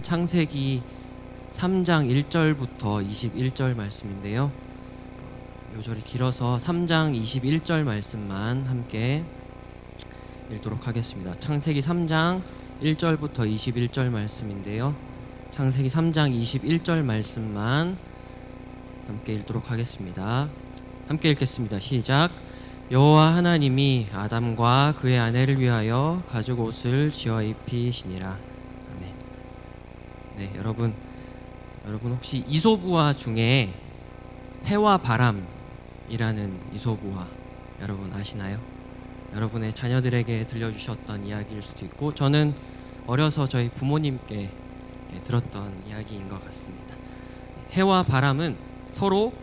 창세기 3장 1절부터 21절 말씀인데요. 요절이 길어서 3장 21절 말씀만 함께 읽도록 하겠습니다. 창세기 3장 1절부터 21절 말씀인데요. 창세기 3장 21절 말씀만 함께 읽도록 하겠습니다. 함께 읽겠습니다. 시작. 여호와 하나님이 아담과 그의 아내를 위하여 가죽 옷을 지어 입히시니라. 아멘. 네, 여러분 혹시 이솝우화 중에 해와 바람이라는 이솝우화 여러분 아시나요? 여러분의 자녀들에게 들려주셨던 이야기일 수도 있고, 저는 어려서 저희 부모님께 들었던 이야기인 것 같습니다. 해와 바람은 서로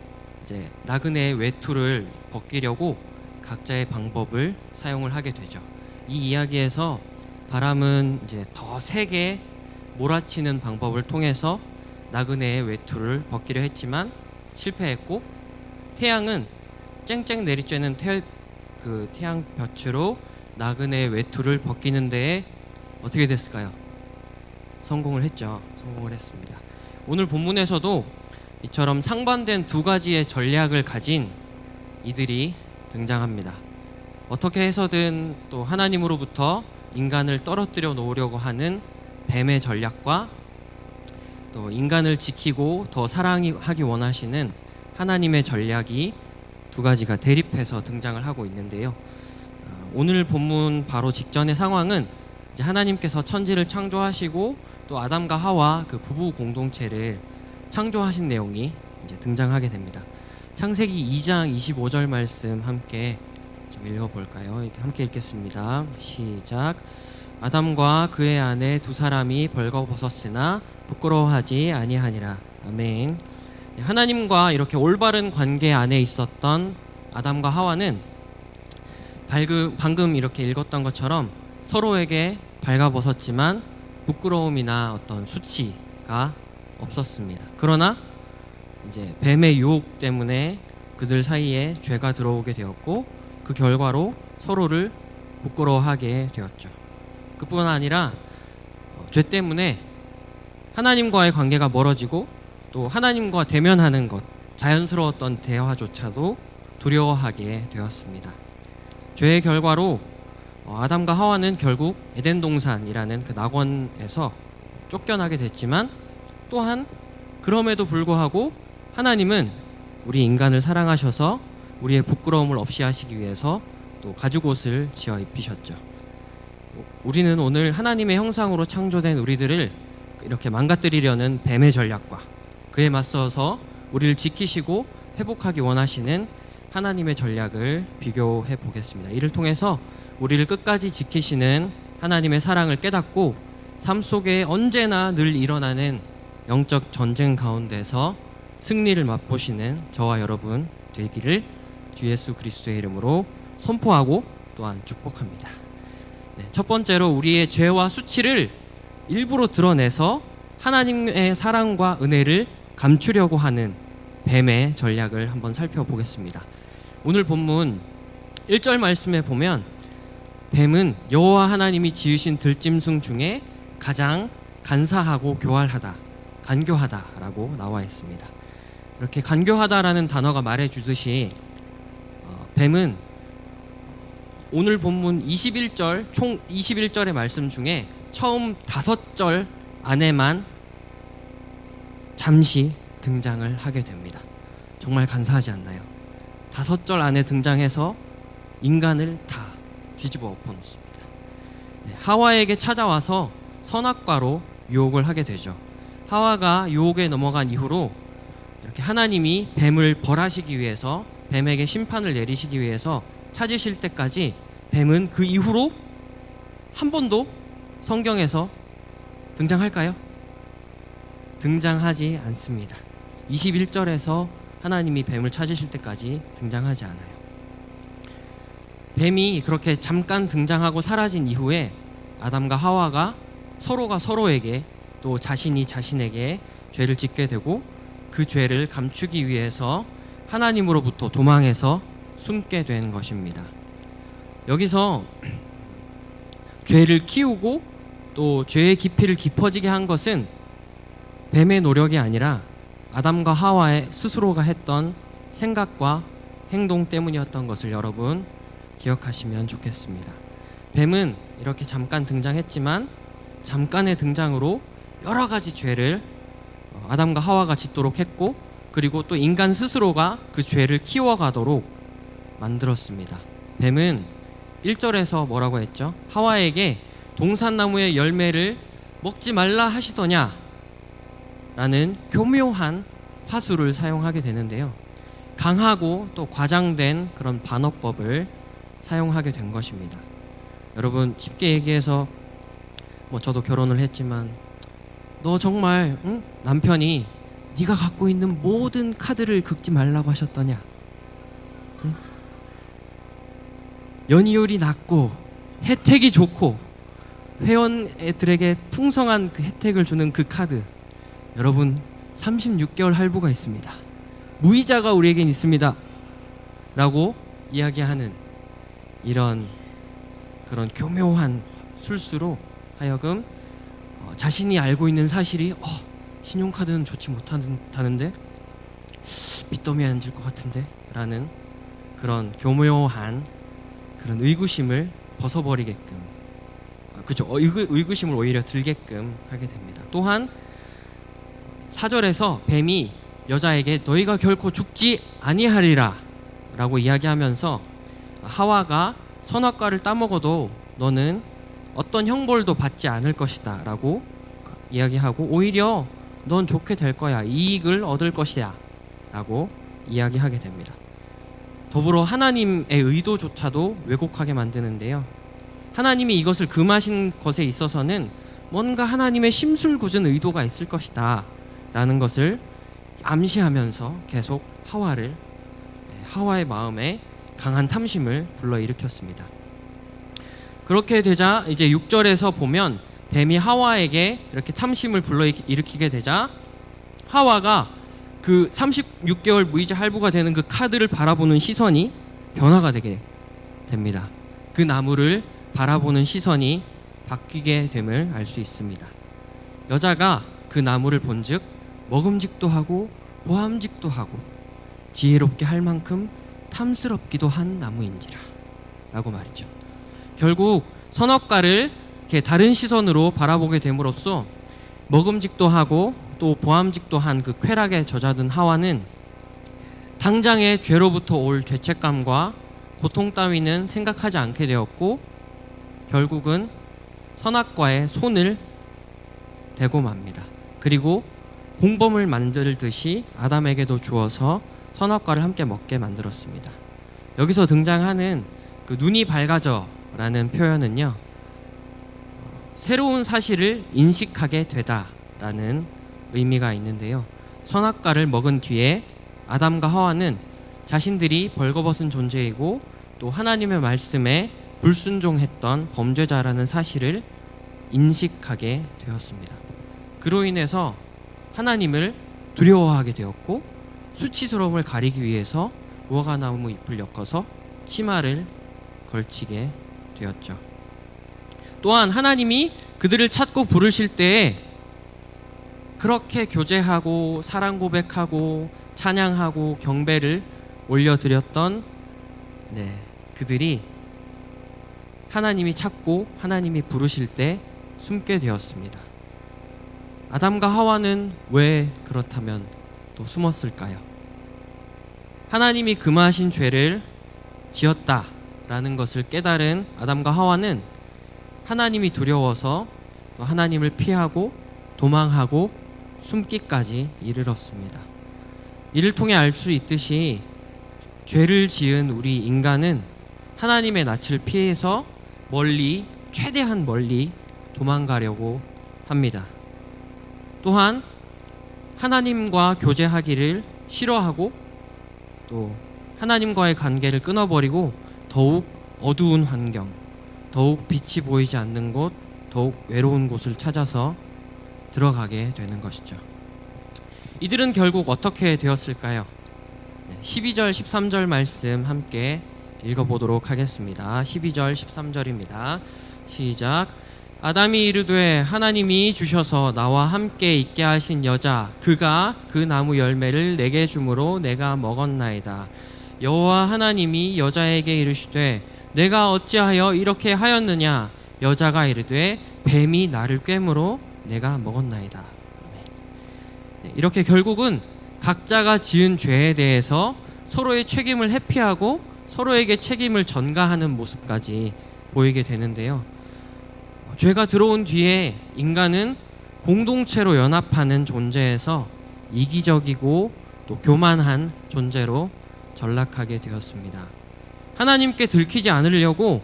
이제 나그네의 외투를 벗기려고 각자의 방법을 사용을 하게 되죠. 이 이야기에서 바람은 이제 더 세게 몰아치는 방법을 통해서 나그네의 외투를 벗기려 했지만 실패했고, 태양은 쨍쨍 내리쬐는 태양볕으로 나그네의 외투를 벗기는 데에 어떻게 됐을까요? 성공을 했죠. 성공을 했습니다. 오늘 본문에서도 이처럼 상반된 두 가지의 전략을 가진 이들이 등장합니다. 어떻게 해서든 또 하나님으로부터 인간을 떨어뜨려 놓으려고 하는 뱀의 전략과 또 인간을 지키고 더 사랑하기 원하시는 하나님의 전략이 두 가지가 대립해서 등장을 하고 있는데요. 오늘 본문 바로 직전의 상황은 이제 하나님께서 천지를 창조하시고 또 아담과 하와 그 부부 공동체를 창조하신 내용이 이제 등장하게 됩니다. 창세기 2장 25절 말씀 함께 좀 읽어볼까요? 함께 읽겠습니다. 시작. 아담과 그의 아내 두 사람이 벌거벗었으나 부끄러워하지 아니하니라. 아멘. 하나님과 이렇게 올바른 관계 안에 있었던 아담과 하와는 방금 이렇게 읽었던 것처럼 서로에게 발가벗었지만 부끄러움이나 어떤 수치가 없었습니다. 그러나 이제 뱀의 유혹 때문에 그들 사이에 죄가 들어오게 되었고, 그 결과로 서로를 부끄러워하게 되었죠. 그뿐 아니라 죄 때문에 하나님과의 관계가 멀어지고 또 하나님과 대면하는 것, 자연스러웠던 대화조차도 두려워하게 되었습니다. 죄의 결과로 아담과 하와는 결국 에덴 동산이라는 그 낙원에서 쫓겨나게 됐지만, 또한 그럼에도 불구하고 하나님은 우리 인간을 사랑하셔서 우리의 부끄러움을 없이 하시기 위해서 또 가죽옷을 지어 입히셨죠. 우리는 오늘 하나님의 형상으로 창조된 우리들을 이렇게 망가뜨리려는 뱀의 전략과 그에 맞서서 우리를 지키시고 회복하기 원하시는 하나님의 전략을 비교해 보겠습니다. 이를 통해서 우리를 끝까지 지키시는 하나님의 사랑을 깨닫고 삶 속에 언제나 늘 일어나는 영적 전쟁 가운데서 승리를 맛보시는 저와 여러분 되기를 주 예수 그리스도의 이름으로 선포하고 또한 축복합니다. 첫 번째로 우리의 죄와 수치를 일부러 드러내서 하나님의 사랑과 은혜를 감추려고 하는 뱀의 전략을 한번 살펴보겠습니다. 오늘 본문 1절 말씀에 보면 뱀은 여호와 하나님이 지으신 들짐승 중에 가장 간사하고 간교하다라고 나와 있습니다. 이렇게 간교하다라는 단어가 말해주듯이 뱀은 오늘 본문 21절 총 21절의 말씀 중에 처음 5절 안에만 잠시 등장을 하게 됩니다. 정말 간사하지 않나요? 5절 안에 등장해서 인간을 다 뒤집어 엎어놓습니다. 하와에게 찾아와서 선악과로 유혹을 하게 되죠. 하와가 유혹에 넘어간 이후로 이렇게 하나님이 뱀을 벌하시기 위해서, 뱀에게 심판을 내리시기 위해서 찾으실 때까지 뱀은 그 이후로 한 번도 성경에서 등장할까요? 등장하지 않습니다. 21절에서 하나님이 뱀을 찾으실 때까지 등장하지 않아요. 뱀이 그렇게 잠깐 등장하고 사라진 이후에 아담과 하와가 서로가 서로에게 또 자신이 자신에게 죄를 짓게 되고, 그 죄를 감추기 위해서 하나님으로부터 도망해서 숨게 된 것입니다. 여기서 죄를 키우고 또 죄의 깊이를 깊어지게 한 것은 뱀의 노력이 아니라 아담과 하와의 스스로가 했던 생각과 행동 때문이었던 것을 여러분 기억하시면 좋겠습니다. 뱀은 이렇게 잠깐 등장했지만 잠깐의 등장으로 여러 가지 죄를 아담과 하와가 짓도록 했고, 그리고 또 인간 스스로가 그 죄를 키워가도록 만들었습니다. 뱀은 1절에서 뭐라고 했죠? 하와에게 동산나무의 열매를 먹지 말라 하시더냐? 라는 교묘한 화수를 사용하게 되는데요. 강하고 또 과장된 그런 반어법을 사용하게 된 것입니다. 여러분, 쉽게 얘기해서 저도 결혼을 했지만 너 정말 남편이 네가 갖고 있는 모든 카드를 긁지 말라고 하셨더냐? 연이율이 낮고 혜택이 좋고 회원들에게 풍성한 그 혜택을 주는 그 카드, 여러분 36개월 할부가 있습니다. 무이자가 우리에겐 있습니다. 라고 이야기하는 이런 그런 교묘한 술수로 하여금 자신이 알고 있는 사실이 신용카드는 좋지 못하는데 빚더미에 앉을 것 같은데 라는 그런 교묘한 그런 의구심을 벗어버리게끔, 그죠? 의구심을 오히려 들게끔 하게 됩니다. 또한 4절에서 뱀이 여자에게 너희가 결코 죽지 아니하리라 라고 이야기하면서 하와가 선악과를 따먹어도 너는 어떤 형벌도 받지 않을 것이다 라고 이야기하고, 오히려 넌 좋게 될 거야, 이익을 얻을 것이야 라고 이야기하게 됩니다. 더불어 하나님의 의도조차도 왜곡하게 만드는데요. 하나님이 이것을 금하신 것에 있어서는 뭔가 하나님의 심술궂은 의도가 있을 것이다 라는 것을 암시하면서 계속 하와의 마음에 강한 탐심을 불러일으켰습니다. 그렇게 되자 이제 6절에서 보면 뱀이 하와에게 이렇게 탐심을 불러일으키게 되자 하와가 그 36개월 무이자 할부가 되는 그 카드를 바라보는 시선이 변화가 되게 됩니다. 그 나무를 바라보는 시선이 바뀌게 됨을 알 수 있습니다. 여자가 그 나무를 본즉 먹음직도 하고 보암직도 하고 지혜롭게 할 만큼 탐스럽기도 한 나무인지라 라고 말이죠. 결국 선악과를 이렇게 다른 시선으로 바라보게 됨으로써 먹음직도 하고 또 보암직도 한 그 쾌락에 젖어든 하와는 당장의 죄로부터 올 죄책감과 고통 따위는 생각하지 않게 되었고, 결국은 선악과에 손을 대고 맙니다. 그리고 공범을 만들듯이 아담에게도 주어서 선악과를 함께 먹게 만들었습니다. 여기서 등장하는 그 눈이 밝아져라는 표현은요, 새로운 사실을 인식하게 되다라는 의미가 있는데요. 선악과를 먹은 뒤에 아담과 하와는 자신들이 벌거벗은 존재이고 또 하나님의 말씀에 불순종했던 범죄자라는 사실을 인식하게 되었습니다. 그로 인해서 하나님을 두려워하게 되었고, 수치스러움을 가리기 위해서 무화과나무 잎을 엮어서 치마를 걸치게 되었죠. 또한 하나님이 그들을 찾고 부르실 때에 그렇게 교제하고 사랑 고백하고 찬양하고 경배를 올려드렸던 그들이 하나님이 찾고 하나님이 부르실 때 숨게 되었습니다. 아담과 하와는 왜 그렇다면 또 숨었을까요? 하나님이 금하신 죄를 지었다라는 것을 깨달은 아담과 하와는 하나님이 두려워서 또 하나님을 피하고 도망하고 숨기까지 이르렀습니다. 이를 통해 알 수 있듯이 죄를 지은 우리 인간은 하나님의 낯을 피해서 최대한 멀리 도망가려고 합니다. 또한 하나님과 교제하기를 싫어하고 또 하나님과의 관계를 끊어버리고 더욱 어두운 환경, 더욱 빛이 보이지 않는 곳, 더욱 외로운 곳을 찾아서 들어가게 되는 것이죠. 이들은 결국 어떻게 되었을까요? 12절 13절 말씀 함께 읽어보도록 하겠습니다. 12절 13절입니다. 시작. 아담이 이르되 하나님이 주셔서 나와 함께 있게 하신 여자 그가 그 나무 열매를 내게 주므로 내가 먹었나이다. 여호와 하나님이 여자에게 이르시되 내가 어찌하여 이렇게 하였느냐. 여자가 이르되 뱀이 나를 꿰므로 내가 먹었나이다. 이렇게 결국은 각자가 지은 죄에 대해서 서로의 책임을 회피하고 서로에게 책임을 전가하는 모습까지 보이게 되는데요. 죄가 들어온 뒤에 인간은 공동체로 연합하는 존재에서 이기적이고 또 교만한 존재로 전락하게 되었습니다. 하나님께 들키지 않으려고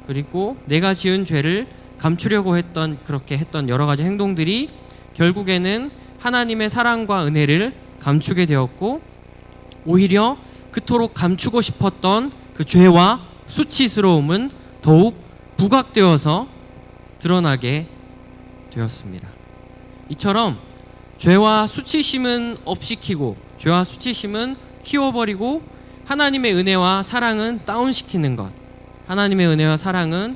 그리고 내가 지은 죄를 감추려고 그렇게 했던 여러 가지 행동들이 결국에는 하나님의 사랑과 은혜를 감추게 되었고, 오히려 그토록 감추고 싶었던 그 죄와 수치스러움은 더욱 부각되어서 드러나게 되었습니다. 이처럼 죄와 수치심은 업시키고 죄와 수치심은 키워버리고 하나님의 은혜와 사랑은 다운시키는 것, 하나님의 은혜와 사랑은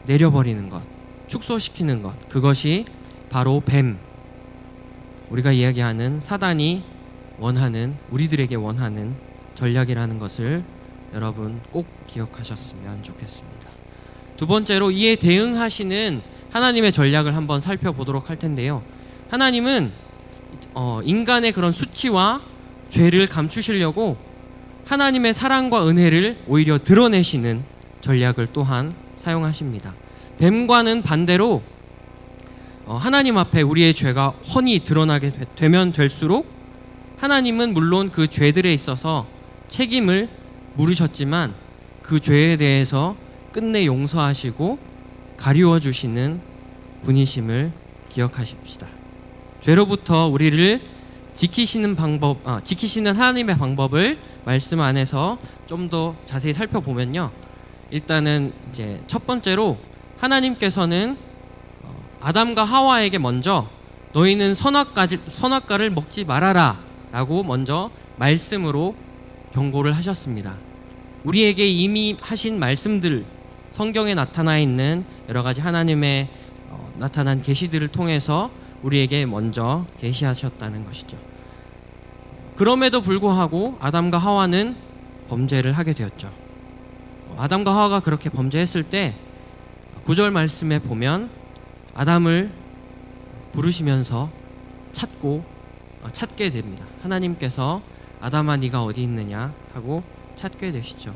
내려버리는 것, 축소시키는 것, 그것이 바로 뱀, 우리가 이야기하는 사단이 원하는, 우리들에게 원하는 전략이라는 것을 여러분 꼭 기억하셨으면 좋겠습니다. 두 번째로 이에 대응하시는 하나님의 전략을 한번 살펴보도록 할 텐데요. 하나님은 인간의 그런 수치와 죄를 감추시려고 하나님의 사랑과 은혜를 오히려 드러내시는 전략을 또한 사용하십니다. 뱀과는 반대로 하나님 앞에 우리의 죄가 훤히 드러나게 되면 될수록 하나님은 물론 그 죄들에 있어서 책임을 물으셨지만 그 죄에 대해서 끝내 용서하시고 가리워 주시는 분이심을 기억하십시다. 죄로부터 우리를 지키시는 하나님의 방법을 말씀 안에서 좀 더 자세히 살펴보면요. 일단은 이제 첫 번째로 하나님께서는 아담과 하와에게 먼저 너희는 선악과를 먹지 말아라 라고 먼저 말씀으로 경고를 하셨습니다. 우리에게 이미 하신 말씀들, 성경에 나타나 있는 여러 가지 하나님의 나타난 계시들을 통해서 우리에게 먼저 계시하셨다는 것이죠. 그럼에도 불구하고 아담과 하와는 범죄를 하게 되었죠. 아담과 하와가 그렇게 범죄했을 때 9절 말씀에 보면 아담을 부르시면서 찾게 됩니다. 하나님께서 아담아 네가 어디 있느냐 하고 찾게 되시죠.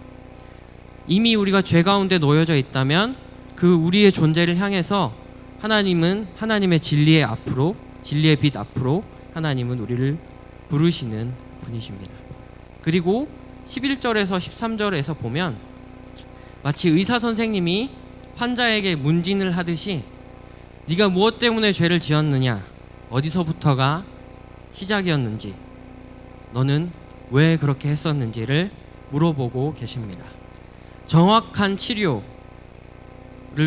이미 우리가 죄 가운데 놓여져 있다면 그 우리의 존재를 향해서 하나님은 하나님의 진리의 빛 앞으로 하나님은 우리를 부르시는 분이십니다. 그리고 11절에서 13절에서 보면 마치 의사 선생님이 환자에게 문진을 하듯이 네가 무엇 때문에 죄를 지었느냐, 어디서부터가 시작이었는지, 너는 왜 그렇게 했었는지를 물어보고 계십니다. 정확한 치료를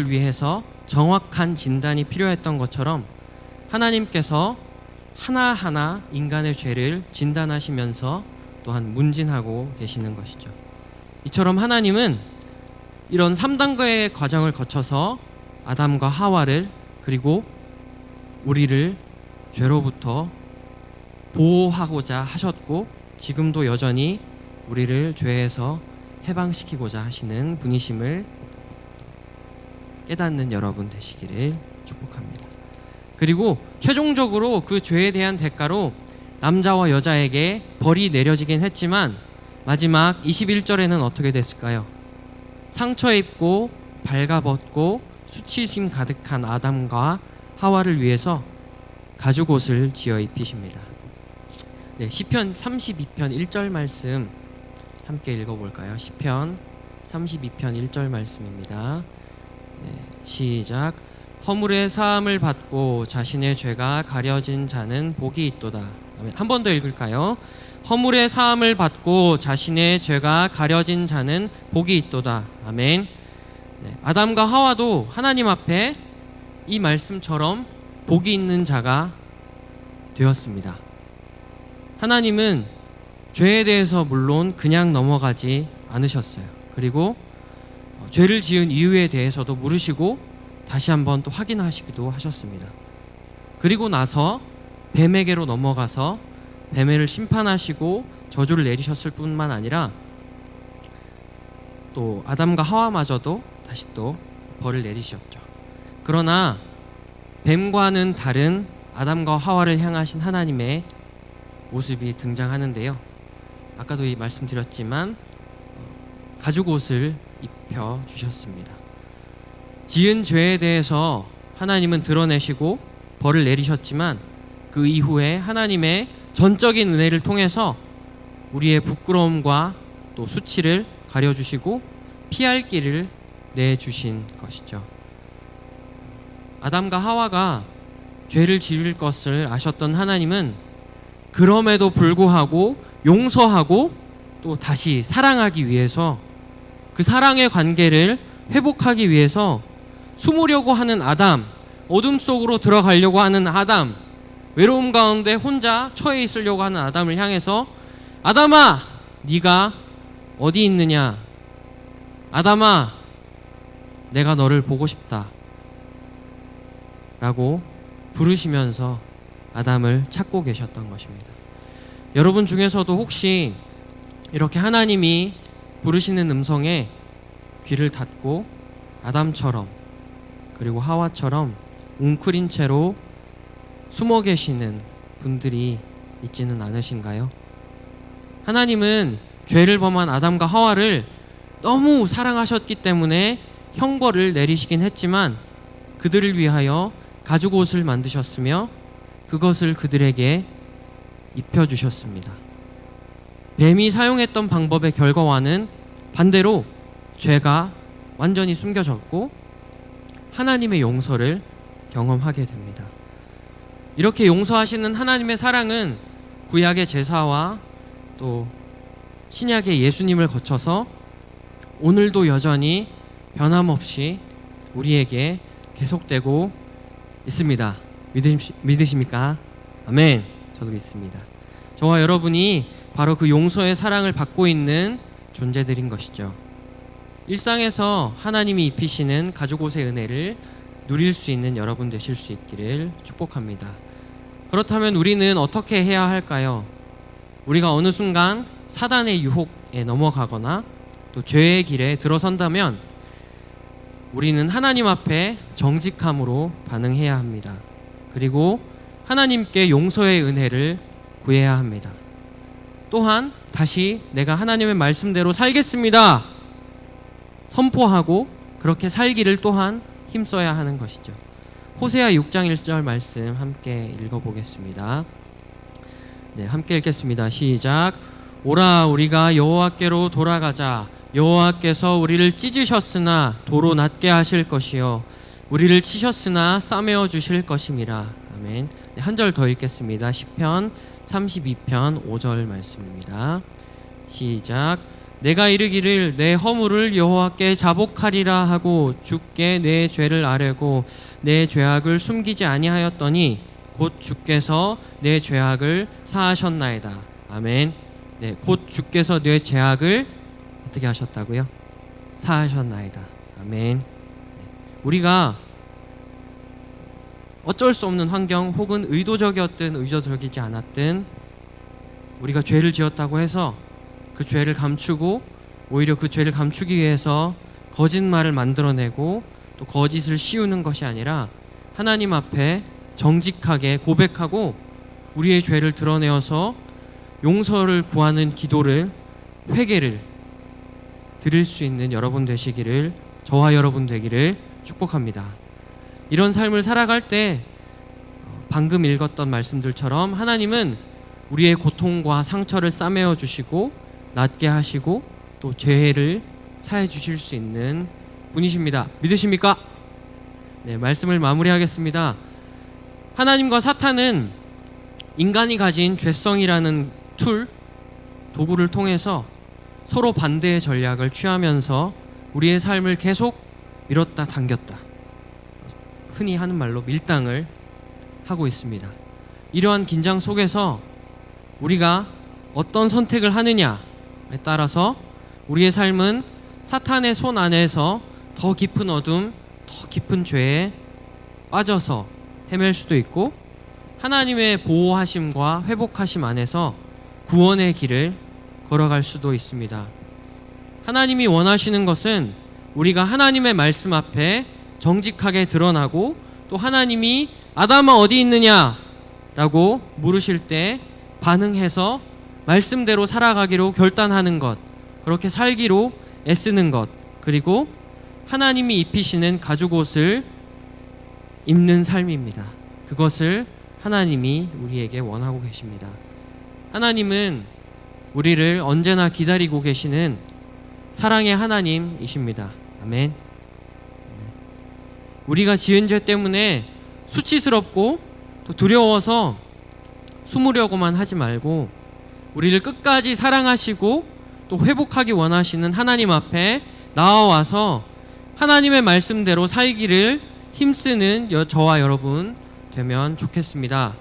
위해서 정확한 진단이 필요했던 것처럼 하나님께서 하나하나 인간의 죄를 진단하시면서 또한 문진하고 계시는 것이죠. 이처럼 하나님은 이런 3단계의 과정을 거쳐서 아담과 하와를 그리고 우리를 죄로부터 보호하고자 하셨고 지금도 여전히 우리를 죄에서 해방시키고자 하시는 분이심을 깨닫는 여러분 되시기를 축복합니다. 그리고 최종적으로 그 죄에 대한 대가로 남자와 여자에게 벌이 내려지긴 했지만 마지막 21절에는 어떻게 됐을까요? 상처 입고 발가벗고 수치심 가득한 아담과 하와를 위해서 가죽옷을 지어 입히십니다. 네, 시편 32편 1절 말씀 함께 읽어볼까요? 시편 32편 1절 말씀입니다. 네, 시작. 허물의 사함을 받고 자신의 죄가 가려진 자는 복이 있도다. 한 번 더 읽을까요? 허물의 사함을 받고 자신의 죄가 가려진 자는 복이 있도다. 아멘. 네, 아담과 하와도 하나님 앞에 이 말씀처럼 복이 있는 자가 되었습니다. 하나님은 죄에 대해서 물론 그냥 넘어가지 않으셨어요. 그리고 죄를 지은 이유에 대해서도 물으시고 다시 한번 또 확인하시기도 하셨습니다. 그리고 나서 뱀에게로 넘어가서 뱀을 심판하시고 저주를 내리셨을 뿐만 아니라 또 아담과 하와마저도 다시 또 벌을 내리셨죠. 그러나 뱀과는 다른 아담과 하와를 향하신 하나님의 모습이 등장하는데요. 아까도 말씀드렸지만 가죽 옷을 입혀 주셨습니다. 지은 죄에 대해서 하나님은 드러내시고 벌을 내리셨지만 그 이후에 하나님의 전적인 은혜를 통해서 우리의 부끄러움과 또 수치를 가려주시고 피할 길을 내주신 것이죠. 아담과 하와가 죄를 지을 것을 아셨던 하나님은 그럼에도 불구하고 용서하고 또 다시 사랑하기 위해서 그 사랑의 관계를 회복하기 위해서 숨으려고 하는 아담, 어둠 속으로 들어가려고 하는 아담, 외로움 가운데 혼자 처해 있으려고 하는 아담을 향해서 아담아, 네가 어디 있느냐? 아담아, 내가 너를 보고 싶다 라고 부르시면서 아담을 찾고 계셨던 것입니다. 여러분 중에서도 혹시 이렇게 하나님이 부르시는 음성에 귀를 닫고 아담처럼 그리고 하와처럼 웅크린 채로 숨어 계시는 분들이 있지는 않으신가요? 하나님은 죄를 범한 아담과 하와를 너무 사랑하셨기 때문에 형벌을 내리시긴 했지만 그들을 위하여 가죽 옷을 만드셨으며 그것을 그들에게 입혀주셨습니다. 뱀이 사용했던 방법의 결과와는 반대로 죄가 완전히 숨겨졌고 하나님의 용서를 경험하게 됩니다. 이렇게 용서하시는 하나님의 사랑은 구약의 제사와 또 신약의 예수님을 거쳐서 오늘도 여전히 변함없이 우리에게 계속되고 있습니다. 믿으십니까? 아멘. 저도 믿습니다. 저와 여러분이 바로 그 용서의 사랑을 받고 있는 존재들인 것이죠. 일상에서 하나님이 입히시는 가죽옷의 은혜를 누릴 수 있는 여러분 되실 수 있기를 축복합니다. 그렇다면 우리는 어떻게 해야 할까요? 우리가 어느 순간 사단의 유혹에 넘어가거나 또 죄의 길에 들어선다면 우리는 하나님 앞에 정직함으로 반응해야 합니다. 그리고 하나님께 용서의 은혜를 구해야 합니다. 또한 다시 내가 하나님의 말씀대로 살겠습니다 선포하고 그렇게 살기를 또한 힘써야 하는 것이죠. 호세아 6장 1절 말씀 함께 읽어보겠습니다. 네, 함께 읽겠습니다. 시작. 오라, 우리가 여호와께로 돌아가자. 여호와께서 우리를 찢으셨으나 도로 낫게 하실 것이요 우리를 치셨으나 싸매어 주실 것임이라. 아멘. 네, 한 절 더 읽겠습니다. 시편 32편 5절 말씀입니다. 시작. 내가 이르기를 내 허물을 여호와께 자복하리라 하고 주께 내 죄를 아뢰고 내 죄악을 숨기지 아니하였더니 곧 주께서 내 죄악을 사하셨나이다. 아멘. 네, 곧 주께서 내 죄악을 어떻게 하셨다고요? 사하셨나이다. 아멘. 네, 우리가 어쩔 수 없는 환경 혹은 의도적이었든 의도적이지 않았든 우리가 죄를 지었다고 해서 그 죄를 감추고 오히려 그 죄를 감추기 위해서 거짓말을 만들어내고 또 거짓을 씌우는 것이 아니라 하나님 앞에 정직하게 고백하고 우리의 죄를 드러내어서 용서를 구하는 기도를, 회개를 드릴 수 있는 여러분 되시기를, 저와 여러분 되기를 축복합니다. 이런 삶을 살아갈 때 방금 읽었던 말씀들처럼 하나님은 우리의 고통과 상처를 싸매어 주시고 낫게 하시고 또 죄를 사해 주실 수 있는 분이십니다. 믿으십니까? 네, 말씀을 마무리하겠습니다. 하나님과 사탄은 인간이 가진 죄성이라는 도구를 통해서 서로 반대의 전략을 취하면서 우리의 삶을 계속 밀었다 당겼다, 흔히 하는 말로 밀당을 하고 있습니다. 이러한 긴장 속에서 우리가 어떤 선택을 하느냐에 따라서 우리의 삶은 사탄의 손 안에서 더 깊은 어둠, 더 깊은 죄에 빠져서 헤맬 수도 있고, 하나님의 보호하심과 회복하심 안에서 구원의 길을 걸어갈 수도 있습니다. 하나님이 원하시는 것은 우리가 하나님의 말씀 앞에 정직하게 드러나고, 또 하나님이 아담아 어디 있느냐 라고 물으실 때 반응해서 말씀대로 살아가기로 결단하는 것, 그렇게 살기로 애쓰는 것, 그리고 하나님이 입히시는 가죽옷을 입는 삶입니다. 그것을 하나님이 우리에게 원하고 계십니다. 하나님은 우리를 언제나 기다리고 계시는 사랑의 하나님이십니다. 아멘. 우리가 지은 죄 때문에 수치스럽고 또 두려워서 숨으려고만 하지 말고, 우리를 끝까지 사랑하시고 또 회복하기 원하시는 하나님 앞에 나와와서 하나님의 말씀대로 살기를 힘쓰는 저와 여러분 되면 좋겠습니다.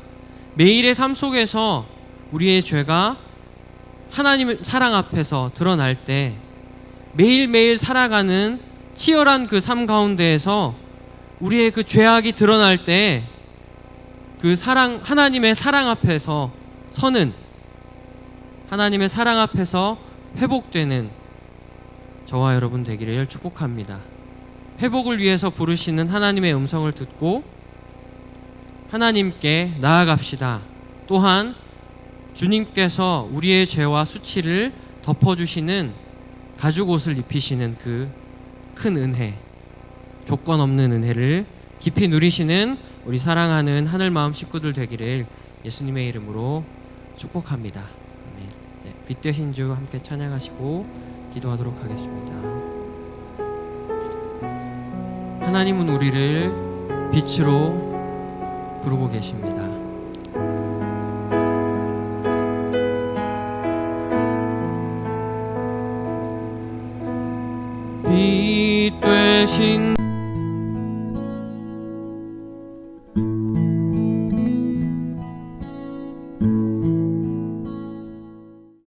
매일의 삶 속에서 우리의 죄가 하나님의 사랑 앞에서 드러날 때, 매일매일 살아가는 치열한 그 삶 가운데에서 우리의 그 죄악이 드러날 때 그 하나님의 사랑 앞에서 서는, 하나님의 사랑 앞에서 회복되는 저와 여러분 되기를 축복합니다. 회복을 위해서 부르시는 하나님의 음성을 듣고 하나님께 나아갑시다. 또한 주님께서 우리의 죄와 수치를 덮어주시는 가죽옷을 입히시는 그 큰 은혜, 조건 없는 은혜를 깊이 누리시는 우리 사랑하는 하늘마음 식구들 되기를 예수님의 이름으로 축복합니다. 아멘. 네, 빛 되신 주 함께 찬양하시고 기도하도록 하겠습니다. 하나님은 우리를 빛으로 부르고 계십니다.